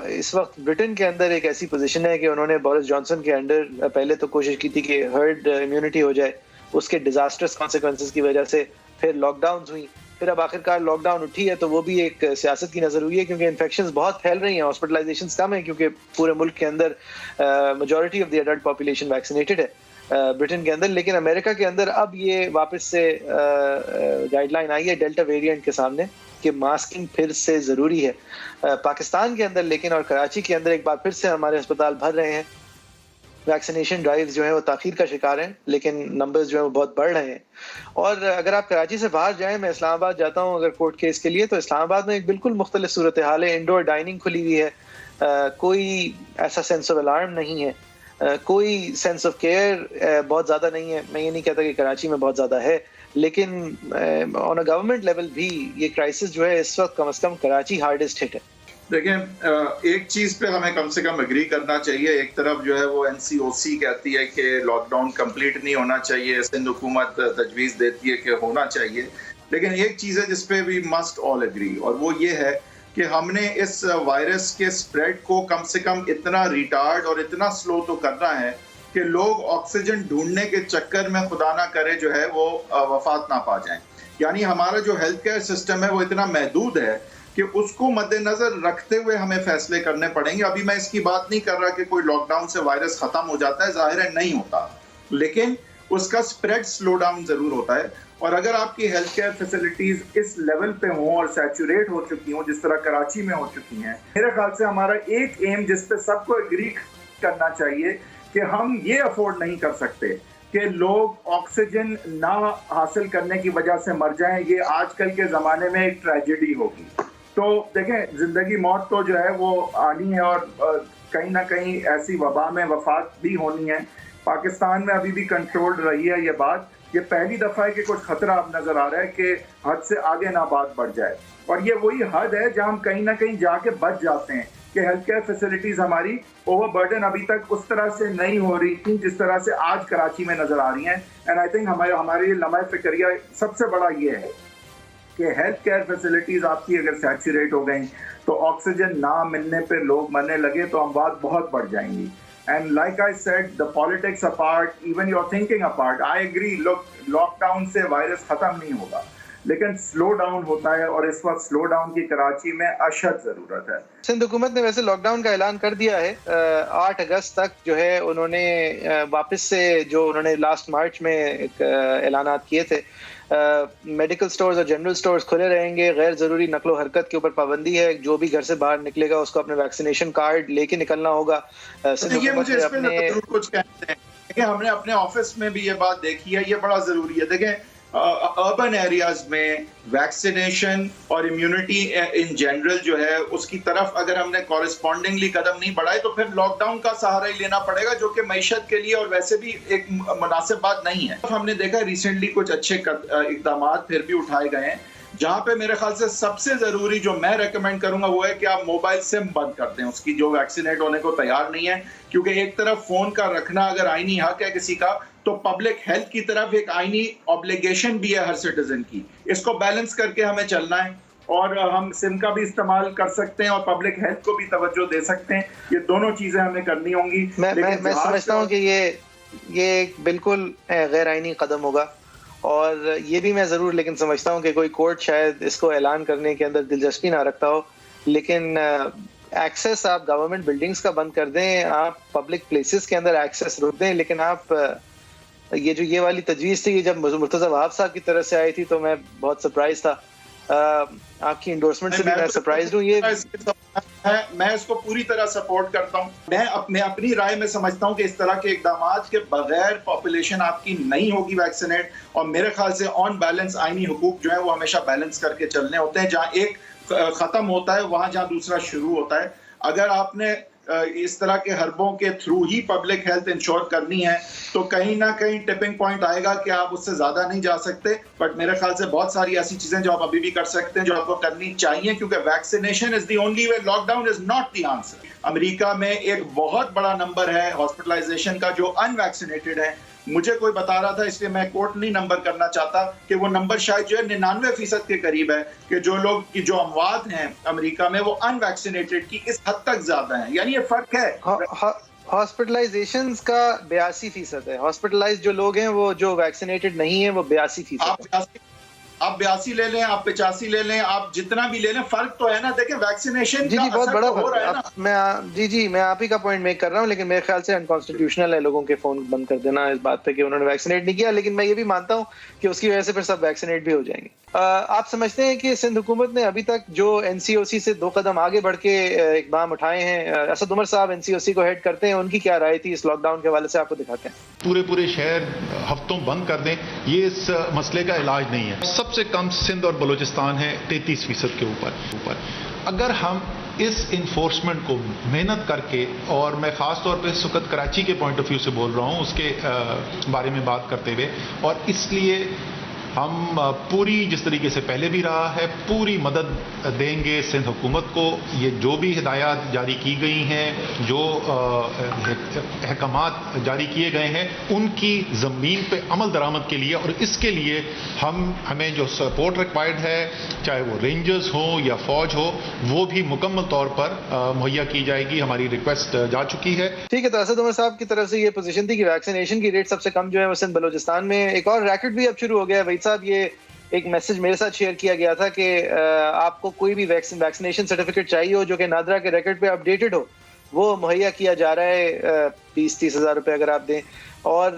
اس وقت برٹن کے اندر ایک ایسی پوزیشن ہے کہ انہوں نے بورس جانسن کے انڈر پہلے تو کوشش کی تھی کہ ہرڈ امیونٹی ہو جائے, اس کے ڈیزاسٹرس کانسیکوینسز کی وجہ سے پھر لاک ڈاؤنز ہوئی, پھر اب آخرکار لاک ڈاؤن اٹھی ہے, تو وہ بھی ایک سیاست کی نظر ہوئی ہے کیونکہ انفیکشنز بہت پھیل رہی ہیں, ہاسپٹلائزیشنز کم ہیں کیونکہ پورے ملک کے اندر majority of the adult population vaccinated ہے برٹن کے اندر. لیکن امریکہ کے اندر اب یہ واپس سے گائیڈ لائن آئی ہے ڈیلٹا ویریئنٹ کے سامنے کہ ماسکنگ پھر سے ضروری ہے. پاکستان کے اندر لیکن اور کراچی کے اندر ایک بار پھر سے ہمارے ہسپتال بھر رہے ہیں, ویکسینیشن ڈرائیوز جو ہیں وہ تاخیر کا شکار ہیں، لیکن نمبرز جو ہیں وہ بہت بڑھ رہے ہیں. اور اگر آپ کراچی سے باہر جائیں، میں اسلام آباد جاتا ہوں اگر کورٹ کیس کے لیے، تو اسلام آباد میں ایک بالکل مختلف صورتحال ہے. انڈور ڈائننگ کھلی ہوئی ہے، کوئی ایسا سینس آف الارم نہیں ہے، کوئی سینس آف کیئر بہت زیادہ نہیں ہے. میں یہ نہیں کہتا کہ کراچی میں بہت زیادہ ہے، لیکن آن اے گورنمنٹ لیول بھی یہ کرائسس جو ہے اس وقت کم از کم کراچی ہارڈسٹ ہٹ ہے. دیکھیں ایک چیز پہ ہمیں کم سے کم اگری کرنا چاہیے. ایک طرف جو ہے وہ NCOC کہتی ہے کہ لاک ڈاؤن کمپلیٹ نہیں ہونا چاہیے، سندھ حکومت تجویز دیتی ہے کہ ہونا چاہیے. لیکن ایک چیز ہے جس پہ بھی مسٹ آل اگری، اور وہ یہ ہے کہ ہم نے اس وائرس کے سپریڈ کو کم سے کم اتنا ریٹارڈ اور اتنا سلو تو کرنا ہے کہ لوگ آکسیجن ڈھونڈنے کے چکر میں خدا نہ کرے جو ہے وہ وفات نہ پا جائیں. یعنی ہمارا جو ہیلتھ کیئر سسٹم ہے وہ اتنا محدود ہے کہ اس کو مد نظر رکھتے ہوئے ہمیں فیصلے کرنے پڑیں گے. ابھی میں اس کی بات نہیں کر رہا کہ کوئی لاک ڈاؤن سے وائرس ختم ہو جاتا ہے، ظاہر ہے نہیں ہوتا، لیکن اس کا سپریڈ سلو ڈاؤن ضرور ہوتا ہے. اور اگر آپ کی ہیلتھ کیئر فیسلٹیز اس لیول پہ ہوں اور سیچوریٹ ہو چکی ہوں جس طرح کراچی میں ہو چکی ہیں، میرے خیال سے ہمارا ایک ایم جس پہ سب کو اگری کرنا چاہیے کہ ہم یہ افورڈ نہیں کر سکتے کہ لوگ آکسیجن نہ حاصل کرنے کی وجہ سے مر جائیں. یہ آج کل کے زمانے میں ایک ٹریجڈی ہوگی. تو دیکھیں زندگی موت تو جو ہے وہ آنی ہے، اور کہیں نہ کہیں ایسی وبا میں وفات بھی ہونی ہے. پاکستان میں ابھی بھی کنٹرول رہی ہے یہ بات. یہ پہلی دفعہ ہے کہ کچھ خطرہ اب نظر آ رہا ہے کہ حد سے آگے نہ بات بڑھ جائے، اور یہ وہی حد ہے جہاں ہم کہیں نہ کہیں جا کے بچ جاتے ہیں کہ ہیلتھ کیئر فیسلٹیز ہماری اوور برڈن ابھی تک اس طرح سے نہیں ہو رہی تھی جس طرح سے آج کراچی میں نظر آ رہی ہیں. اینڈ آئی تھنک ہمارے لمحہ فکریہ سب سے بڑا یہ ہے کہ ہیلتھ کیئر فیسلٹیز آپ کی اگر سیچوریٹ ہو گئیں تو آکسیجن نہ ملنے پہ لوگ مرنے لگے تو اموات بہت بڑھ جائیں گی. And like I said, the politics apart, even your thinking apart, I agree, look, lock down سے وائرس ختم نہیں ہوگا، لیکن سلو ڈاؤن ہوتا ہے، اور اس وقت سلو ڈاؤن کی کراچی میں اشد ضرورت ہے. سندھ حکومت نے ویسے لاک ڈاؤن کا اعلان کر دیا ہے. 8 اگست تک جو ہے انہوں نے واپس سے جو انہوں نے لاسٹ مارچ میں ایک اعلانات کیے تھے، میڈیکل سٹورز اور جنرل سٹورز کھلے رہیں گے. غیر ضروری نقل و حرکت کے اوپر پابندی ہے. جو بھی گھر سے باہر نکلے گا اس کو اپنے ویکسینیشن کارڈ لے کے نکلنا ہوگا. یہ مجھے اس پہ ضرور کچھ کہتے ہیں کہ ہم نے اپنے آفس میں بھی یہ بات دیکھی ہے، یہ بڑا ضروری ہے. دیکھیں اربن ایریاز میں ویکسینیشن اور امیونٹی ان جنرل جو ہے اس کی طرف اگر ہم نے کورسپونڈنگلی قدم نہیں بڑھائے تو پھر لاک ڈاؤن کا سہارا ہی لینا پڑے گا، جو کہ معیشت کے لیے اور ویسے بھی ایک مناسب بات نہیں ہے. ہم نے دیکھا ریسنٹلی کچھ اچھے اقدامات پھر بھی اٹھائے گئے ہیں، جہاں پہ میرے خیال سے سب سے ضروری جو میں ریکمینڈ کروں گا وہ ہے کہ آپ موبائل سم بند کر دیں اس کی جو ویکسینیٹ ہونے کو تیار نہیں ہے. کیونکہ ایک طرف فون کا رکھنا اگر آئینی حق ہے کسی کا، تو پبلک ہیلتھ کی طرف ایک آئینی اوبلیگیشن بھی ہے ہر سٹیزن کی. اس کو بیلنس کر کے ہمیں چلنا ہے، اور ہم سم کا بھی استعمال کر سکتے ہیں اور پبلک ہیلتھ کو بھی توجہ دے سکتے ہیں. یہ دونوں چیزیں ہمیں کرنی ہوں گی. میں سمجھتا ہوں کہ یہ بالکل غیر آئینی قدم ہوگا، اور یہ بھی میں ضرور لیکن سمجھتا ہوں کہ کوئی کورٹ شاید اس کو اعلان کرنے کے اندر دلچسپی نہ رکھتا ہو. لیکن ایکسیس آپ گورنمنٹ بلڈنگز کا بند کر دیں، آپ پبلک پلیسز کے اندر ایکسیس روک دیں. لیکن آپ یہ والی تجویز تھی جب مرتضی وہاب صاحب کی طرف سے آئی تھی تو میں بہت سرپرائز تھا. آپ کی انڈورسمنٹ سے بھی میں سرپرائز ہوں. میں اس کو پوری طرح سپورٹ کرتا ہوں. میں اپنی رائے میں سمجھتا ہوں کہ اس طرح کے اقدامات کے بغیر پاپولیشن آپ کی نہیں ہوگی ویکسینیٹ. اور میرے خیال سے آن بیلنس آئینی حقوق جو ہیں وہ ہمیشہ بیلنس کر کے چلنے ہوتے ہیں. جہاں ایک ختم ہوتا ہے وہاں جہاں دوسرا شروع ہوتا ہے. اگر آپ نے اس طرح کے حربوں کے تھرو ہی پبلک ہیلتھ انشور کرنی ہے تو کہیں نہ کہیں ٹپنگ پوائنٹ آئے گا کہ آپ اس سے زیادہ نہیں جا سکتے. بٹ میرے خیال سے بہت ساری ایسی چیزیں جو آپ ابھی بھی کر سکتے ہیں جو آپ کو کرنی چاہیے، کیونکہ vaccination is the only way. Lock down is not the answer. امریکہ میں ایک بہت بڑا نمبر ہے ہاسپٹلائزیشن کا جو ان ویکسینیٹڈ ہے. مجھے کوئی بتا رہا تھا، اس لیے میں کوٹ نہیں نمبر کرنا چاہتا، کہ وہ نمبر شاید جو ہے 99% کے قریب ہے کہ جو لوگ کی جو اموات ہیں امریکہ میں وہ ان ویکسینیٹڈ کی اس حد تک زیادہ ہیں. یعنی یہ فرق ہے. ہاسپٹلائزیشنز کا 82% ہے. ہاسپٹلائز جو لوگ ہیں وہ جو ویکسینیٹڈ نہیں ہیں وہ 82% آپ 82 لے لیں, آپ 85 لے لیں, آپ جتنا بھی لے لیں, فرق تو ہے نا. دیکھیں ویکسینیشن جی کا جی بہت اثر بڑا تو ہو فرق رہا ہے ہے. نا. میں آپ ہی کا پوائنٹ میک کر رہا ہوں, لیکن میرے خیال سے انکانسٹیٹیوشنل ہے لوگوں کے فون بند کر دینا اس بات پہ کہ انہوں نے ویکسینیٹ نہیں کیا, لیکن میں یہ بھی مانتا ہوں کہ اس کی وجہ سے پھر سب ویکسینیٹ بھی ہو جائیں گے. آپ سمجھتے ہیں کہ سندھ حکومت نے ابھی تک جو این سی او سی سے 2 قدم آگے بڑھ کے اقدام اٹھائے ہیں, اسد عمر صاحب این سی او سی کو ہیڈ کرتے ہیں, ان کی کیا رائے تھی اس لاک ڈاؤن کے حوالے سے, آپ کو دکھاتے ہیں. پورے شہر ہفتوں بند کر دیں, یہ اس مسئلے کا علاج نہیں ہے. سب سے کم سندھ اور بلوچستان ہے 33% کے اوپر. اگر ہم اس انفورسمنٹ کو محنت کر کے, اور میں خاص طور پہ اس وقت کراچی کے پوائنٹ آف ویو سے بول رہا ہوں, اس کے بارے میں بات کرتے ہوئے, اور اس لیے ہم پوری, جس طریقے سے پہلے بھی رہا ہے, پوری مدد دیں گے سندھ حکومت کو. یہ جو بھی ہدایات جاری کی گئی ہیں, جو احکامات جاری کیے گئے ہیں, ان کی زمین پہ عمل درآمد کے لیے, اور اس کے لیے ہمیں جو سپورٹ ریکوائرڈ ہے, چاہے وہ رینجرز ہوں یا فوج ہو, وہ بھی مکمل طور پر مہیا کی جائے گی. ہماری ریکویسٹ جا چکی ہے. ٹھیک ہے, تو اسد عمر صاحب کی طرف سے یہ پوزیشن تھی کہ ویکسینیشن کی ریٹ سب سے کم جو ہے وہ سندھ بلوچستان میں. ایک اور ریکٹ بھی اب شروع ہو گیا ہے وحید صاحب, یہ ایک میسج میرے ساتھ شیئر کیا گیا تھا کہ آپ کو کوئی بھی ویکسینیشن سرٹیفکیٹ چاہیے ہو جو کہ نادرا کے ریکٹ پہ اپڈیٹڈ ہو, وہ مہیا کیا جا رہا ہے 20-30 ہزار روپے اگر آپ دیں. اور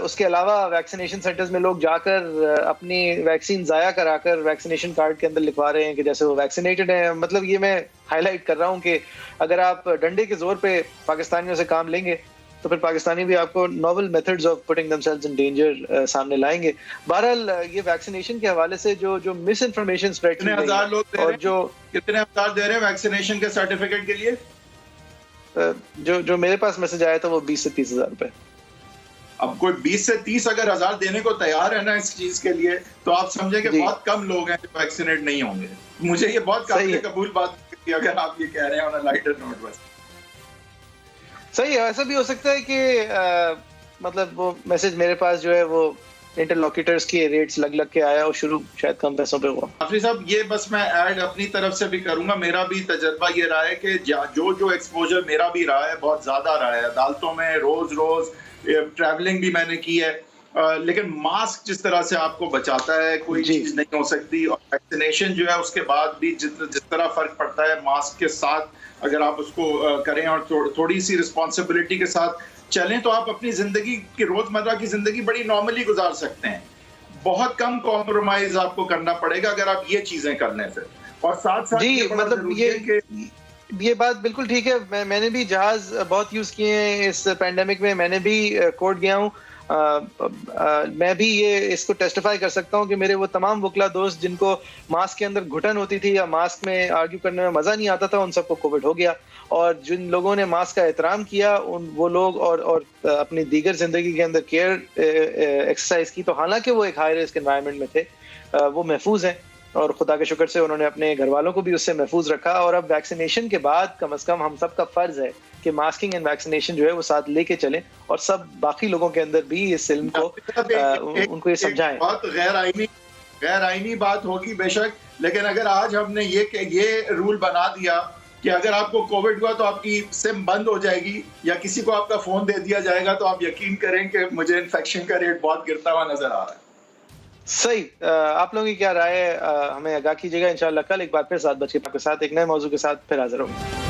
اس کے علاوہ ویکسینیشن سینٹرز میں لوگ جا کر اپنی ویکسین ضائع کرا کر ویکسینیشن کارڈ کے اندر لکھوا رہے ہیں کہ جیسے وہ ویکسینیٹڈ ہیں. مطلب یہ میں ہائی لائٹ کر رہا ہوں کہ اگر آپ ڈنڈے کے زور پہ پاکستانیوں سے کام لیں گے تو پھر پاکستانی بھی آپ کو novel methods of putting them selves in danger سامنے لائیں گے. بہرحال یہ ویکسینیشن کے حوالے سے جو مس انفارمیشن اسپریڈ کی کتنے گئی ہزار لوگ دے اور رہے ہیں, کتنے ہزار دے رہے ہیں ویکسینیشن کے سرٹیفکیٹ کے لیے؟ جو میرے پاس میسج آیا تھا وہ 20 سے 30 ہزار روپے. اب کوئی 20 سے 30 اگر ہزار دینے کو تیار ہے نا اس چیز کے لیے, تو آپ سمجھیں کہ بہت کم لوگ ہیں جو ویکسینیٹ نہیں ہوں گے. مجھے یہ بہت قابل قبول بات ہے اگر آپ یہ کہہ رہے ہیں. لائٹر نوٹ بس صحیح ہے. ایسا بھی ہو سکتا ہے کہ مطلب وہ میسج میرے پاس جو ہے وہ انٹرلوکیٹرز کی ریٹس لگ کے آیا اور شروع شاید کم پیسوں پہ ہوا. حافظ صاحب, یہ بس میں ایڈ اپنی طرف سے بھی کروں گا. میرا بھی تجربہ یہ رہا ہے کہ جو ایکسپوجر میرا بھی رہا ہے بہت زیادہ رہا ہے. عدالتوں میں روز ٹریولنگ بھی میں نے کی ہے, لیکن ماسک جس طرح سے آپ کو بچاتا ہے کوئی چیز نہیں ہو سکتی. اور ویکسینیشن جو ہے اس کے بعد بھی جس طرح فرق پڑتا ہے ماسک کے ساتھ اگر آپ اس کو کریں اور تھوڑی سی رسپانسبلٹی کے ساتھ چلیں, تو آپ اپنی زندگی کی روزمرہ کی زندگی بڑی نارملی گزار سکتے ہیں. بہت کم کمپرومائز آپ کو کرنا پڑے گا اگر آپ یہ چیزیں کر لیں پھر. اور ساتھ جی مطلب یہ بات بالکل ٹھیک ہے. میں نے بھی جہاز بہت یوز کیے ہیں اس پینڈیمک میں, میں نے بھی کورٹ گیا ہوں. میں بھی یہ اس کو ٹیسٹیفائی کر سکتا ہوں کہ میرے وہ تمام وکلا دوست جن کو ماسک کے اندر گھٹن ہوتی تھی یا ماسک میں آرگیو کرنے میں مزہ نہیں آتا تھا, ان سب کو کووڈ ہو گیا. اور جن لوگوں نے ماسک کا احترام کیا وہ لوگ اور اپنی دیگر زندگی کے اندر کیئر ایکسرسائز کی, تو حالانکہ وہ ایک ہائی رسک انوائرمنٹ میں تھے, وہ محفوظ ہیں. اور خدا کے شکر سے انہوں نے اپنے گھر والوں کو بھی اس سے محفوظ رکھا. اور اب ویکسینیشن کے بعد کم از کم ہم سب کا فرض ہے کہ ماسکنگ اینڈ ویکسینیشن جو ہے وہ ساتھ لے کے چلیں, اور سب باقی لوگوں کے اندر بھی اس علم کو ان کو یہ سمجھائیں. بہت غیر آئینی بات ہوگی بے شک, لیکن اگر آج ہم نے یہ رول بنا دیا کہ اگر آپ کو کووڈ ہوا تو آپ کی سم بند ہو جائے گی یا کسی کو آپ کا فون دے دیا جائے گا, تو آپ یقین کریں کہ مجھے انفیکشن کا ریٹ بہت گرتا ہوا نظر آ رہا ہے. صحیح. آپ لوگوں کی کیا رائے ہے, ہمیں آگاہ کیجیے گا. انشاءاللہ کل ایک بار پھر 7 بجے کے ساتھ ایک نئے موضوع کے ساتھ پھر حاضر ہوں گے.